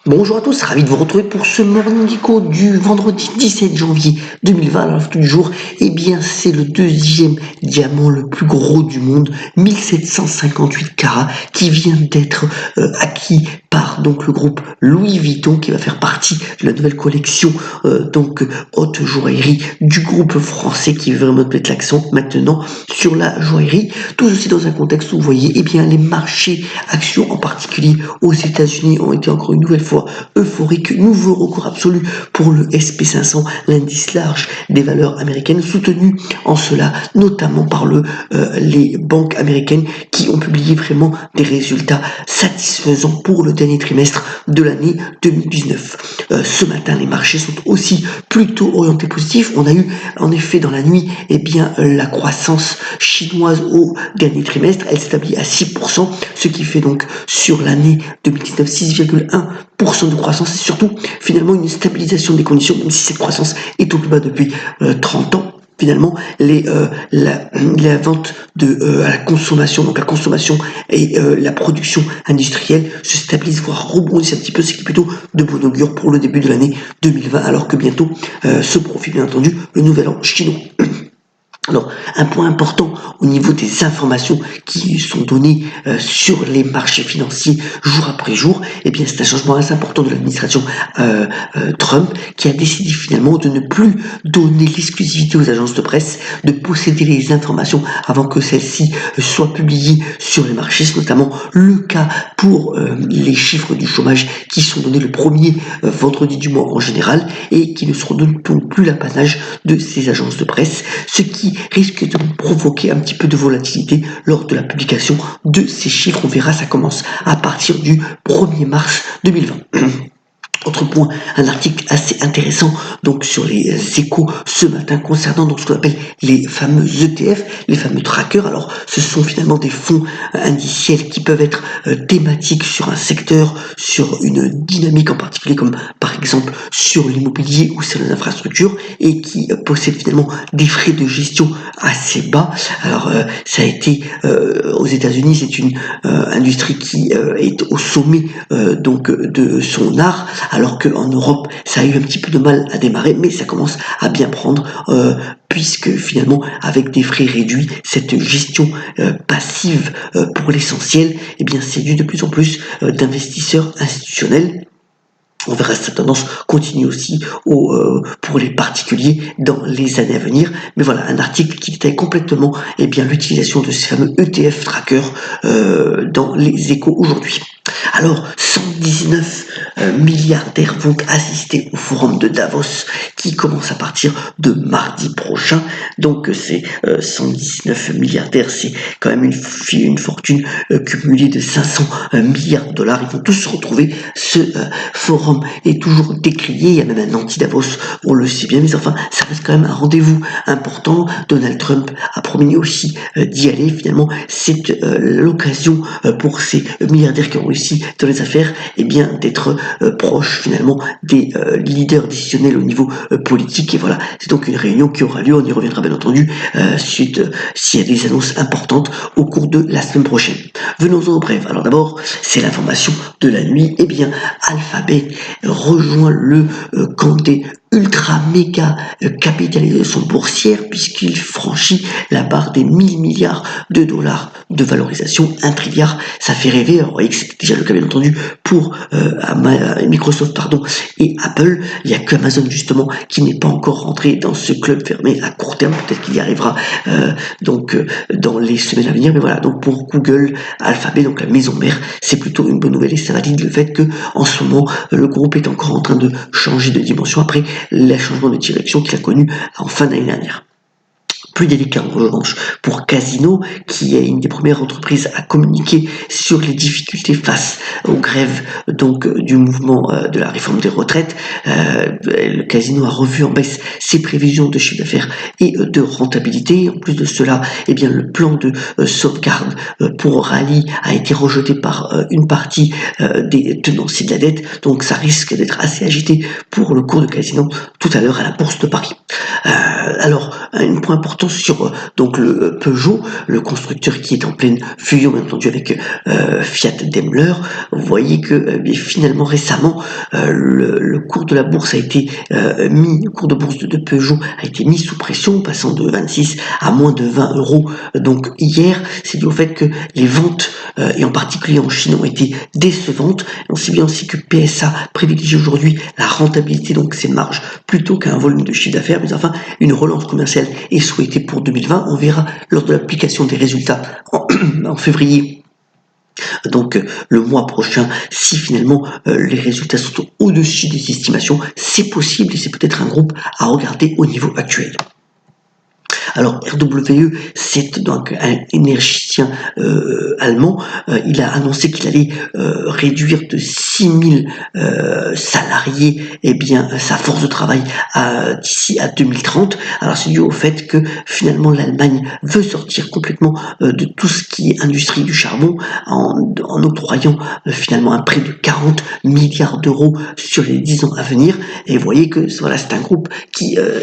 Bonjour à tous, ravi de vous retrouver pour ce Morning Echo du vendredi 17 janvier 2020. Alors, tout du jour, eh bien, c'est le deuxième diamant le plus gros du monde, 1758 carats, qui vient d'être acquis par donc le groupe Louis Vuitton, qui va faire partie de la nouvelle collection haute joaillerie du groupe français, qui veut vraiment mettre l'accent maintenant sur la joaillerie. Tout ceci dans un contexte où vous voyez, eh bien, les marchés actions, en particulier aux États-Unis, ont été encore une nouvelle fois euphorique, nouveau record absolu pour le SP500, l'indice large des valeurs américaines, soutenu en cela notamment par les banques américaines qui ont publié vraiment des résultats satisfaisants pour le dernier trimestre de l'année 2019. Ce matin, les marchés sont aussi plutôt orientés positifs. On a eu en effet dans la nuit la croissance chinoise au dernier trimestre, elle s'établit à 6%, ce qui fait donc sur l'année 2019 6,1% de croissance et surtout finalement une stabilisation des conditions, même si cette croissance est au plus bas depuis 30 ans. Finalement, la vente à la consommation, donc la consommation et la production industrielle se stabilisent, voire rebondissent un petit peu, ce qui est plutôt de bon augure pour le début de l'année 2020, alors que bientôt se profile bien entendu le nouvel an chinois. Alors, un point important au niveau des informations qui sont données sur les marchés financiers jour après jour, c'est un changement assez important de l'administration Trump qui a décidé finalement de ne plus donner l'exclusivité aux agences de presse, de posséder les informations avant que celles-ci soient publiées sur les marchés. C'est notamment le cas pour les chiffres du chômage qui sont donnés le premier vendredi du mois en général et qui ne seront donc plus l'apanage de ces agences de presse, ce qui risque de provoquer un petit peu de volatilité lors de la publication de ces chiffres. On verra, ça commence à partir du 1er mars 2020. Autre point, un article assez intéressant donc sur les échos ce matin concernant donc ce qu'on appelle les fameux ETF, les fameux trackers. Alors ce sont finalement des fonds indiciels qui peuvent être thématiques sur un secteur, sur une dynamique en particulier, comme par exemple sur l'immobilier ou sur les infrastructures, et qui possèdent finalement des frais de gestion assez bas. Alors ça a été aux États-Unis, c'est une industrie qui est au sommet de son art, alors qu'en Europe, ça a eu un petit peu de mal à démarrer, mais ça commence à bien prendre, puisque finalement, avec des frais réduits, cette gestion passive pour l'essentiel, séduit de plus en plus d'investisseurs institutionnels. On verra cette tendance continue aussi pour les particuliers dans les années à venir. Mais voilà, un article qui détaille complètement l'utilisation de ces fameux ETF trackers dans les échos aujourd'hui. Alors, 119 milliardaires vont assister au forum de Davos qui commence à partir de mardi prochain. Donc, ces 119 milliardaires, c'est quand même une fortune cumulée de 500 milliards de dollars. Ils vont tous se retrouver. Ce forum est toujours décrié. Il y a même un anti-Davos, on le sait bien. Mais enfin, ça reste quand même un rendez-vous important. Donald Trump a promis aussi d'y aller. Finalement, c'est l'occasion pour ces milliardaires qui ont réussi dans les affaires, d'être proche finalement des leaders décisionnels au niveau politique. Et voilà, c'est donc une réunion qui aura lieu. On y reviendra bien entendu s'il y a des annonces importantes au cours de la semaine prochaine. Venons-en au bref. Alors d'abord, c'est l'information de la nuit. Alphabet rejoint le camp des ultra méga capitalisation boursière puisqu'il franchit la barre des 1000 milliards de dollars de valorisation. 1 trilliard, ça fait rêver. Alors, vous voyez que c'était déjà le cas bien entendu pour Microsoft et Apple. Il n'y a qu'Amazon justement qui n'est pas encore rentré dans ce club fermé à court terme. Peut-être qu'il y arrivera dans les semaines à venir. Mais voilà, donc pour Google, Alphabet, donc la maison mère, c'est plutôt une bonne nouvelle et ça valide le fait que en ce moment le groupe est encore en train de changer de dimension après le changement de direction qu'il a connu en fin d'année dernière. Plus délicat en revanche pour Casino, qui est une des premières entreprises à communiquer sur les difficultés face aux grèves du mouvement de la réforme des retraites. Le Casino a revu en baisse ses prévisions de chiffre d'affaires et de rentabilité. En plus de cela, le plan de sauvegarde pour Rallye a été rejeté par une partie des tenanciers de la dette. Donc ça risque d'être assez agité pour le cours de Casino tout à l'heure à la Bourse de Paris. Alors, un point important important sur donc le Peugeot, le constructeur qui est en pleine fusion bien entendu avec Fiat Daimler. Vous voyez que finalement récemment le cours de la bourse a été le cours de bourse de Peugeot a été mis sous pression, passant de 26 à moins de 20 euros. Donc hier, c'est dû au fait que les ventes et en particulier en Chine ont été décevantes. On sait bien aussi que PSA privilégie aujourd'hui la rentabilité, donc ses marges, plutôt qu'un volume de chiffre d'affaires. Mais enfin, une relance commerciale est souhaitée pour 2020. On verra lors de l'application des résultats en février. Donc le mois prochain, si finalement les résultats sont au-dessus des estimations, c'est possible et c'est peut-être un groupe à regarder au niveau actuel. Alors RWE, c'est donc un énergicien allemand. Il a annoncé qu'il allait réduire de 6000 salariés sa force de travail d'ici à 2030. Alors c'est dû au fait que finalement l'Allemagne veut sortir complètement de tout ce qui est industrie du charbon en octroyant finalement un prêt de 40 milliards d'euros sur les 10 ans à venir. Et vous voyez que voilà, c'est un groupe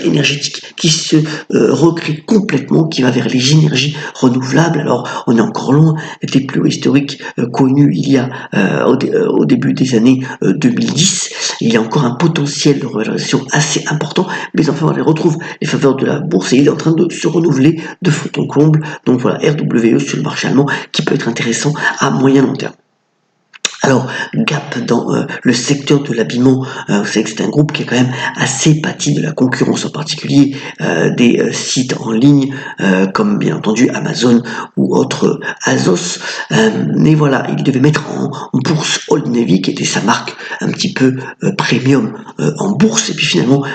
énergétique qui se recrée complètement, qui va vers les énergies renouvelables. Alors on est encore loin des plus hauts historiques connus il y a au début des années 2010. Il y a encore un potentiel de revalorisation assez important, mais enfin on les retrouve les faveurs de la bourse et il est en train de se renouveler de fond en comble. Donc voilà, RWE sur le marché allemand qui peut être intéressant à moyen long terme. Alors, Gap dans le secteur de l'habillement, vous savez que c'est un groupe qui est quand même assez pâti de la concurrence, en particulier des sites en ligne, comme bien entendu Amazon ou autres Azos. Mais voilà, il devait mettre en bourse Old Navy, qui était sa marque un petit peu premium en bourse. Et puis finalement,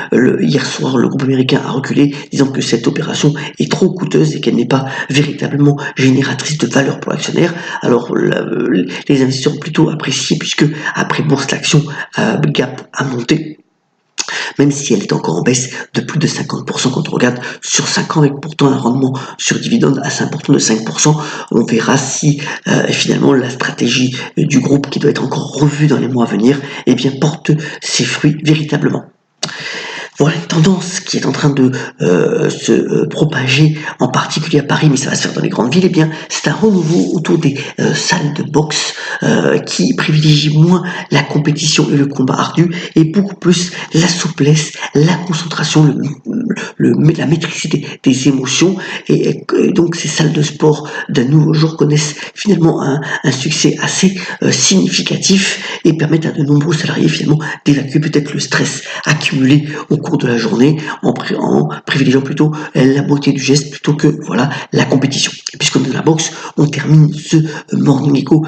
hier soir, le groupe américain a reculé, disant que cette opération est trop coûteuse et qu'elle n'est pas véritablement génératrice de valeur pour l'actionnaire. Alors, les investisseurs ont plutôt apprécié, puisque après bourse l'action Gap a monté, même si elle est encore en baisse de plus de 50% quand on regarde sur 5 ans, avec pourtant un rendement sur dividende assez important de 5%. On verra si finalement la stratégie du groupe, qui doit être encore revue dans les mois à venir, porte ses fruits véritablement. Voilà une tendance qui est en train de se propager, en particulier à Paris, mais ça va se faire dans les grandes villes. C'est un renouveau autour des salles de boxe qui privilégient moins la compétition et le combat ardu et beaucoup plus la souplesse, la concentration, la maîtrise des émotions. Et donc ces salles de sport d'un nouveau jour connaissent finalement un succès assez significatif et permettent à de nombreux salariés finalement d'évacuer peut-être le stress accumulé au cours de la journée en privilégiant plutôt la beauté du geste plutôt que la compétition. Et puisqu'on est dans la boxe, on termine ce Morning Echo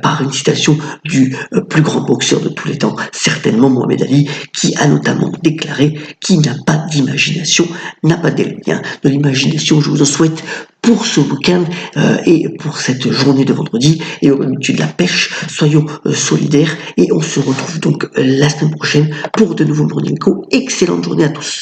par une citation du plus grand boxeur de tous les temps, certainement Mohamed Ali, qui a notamment déclaré qu'il n'a pas d'imagination, n'a pas d'élément de l'imagination. Je vous en souhaite pour ce week-end et pour cette journée de vendredi et au milieu de la pêche. Soyons solidaires et on se retrouve donc la semaine prochaine pour de nouveaux Morning Echo. Excellente journée à tous.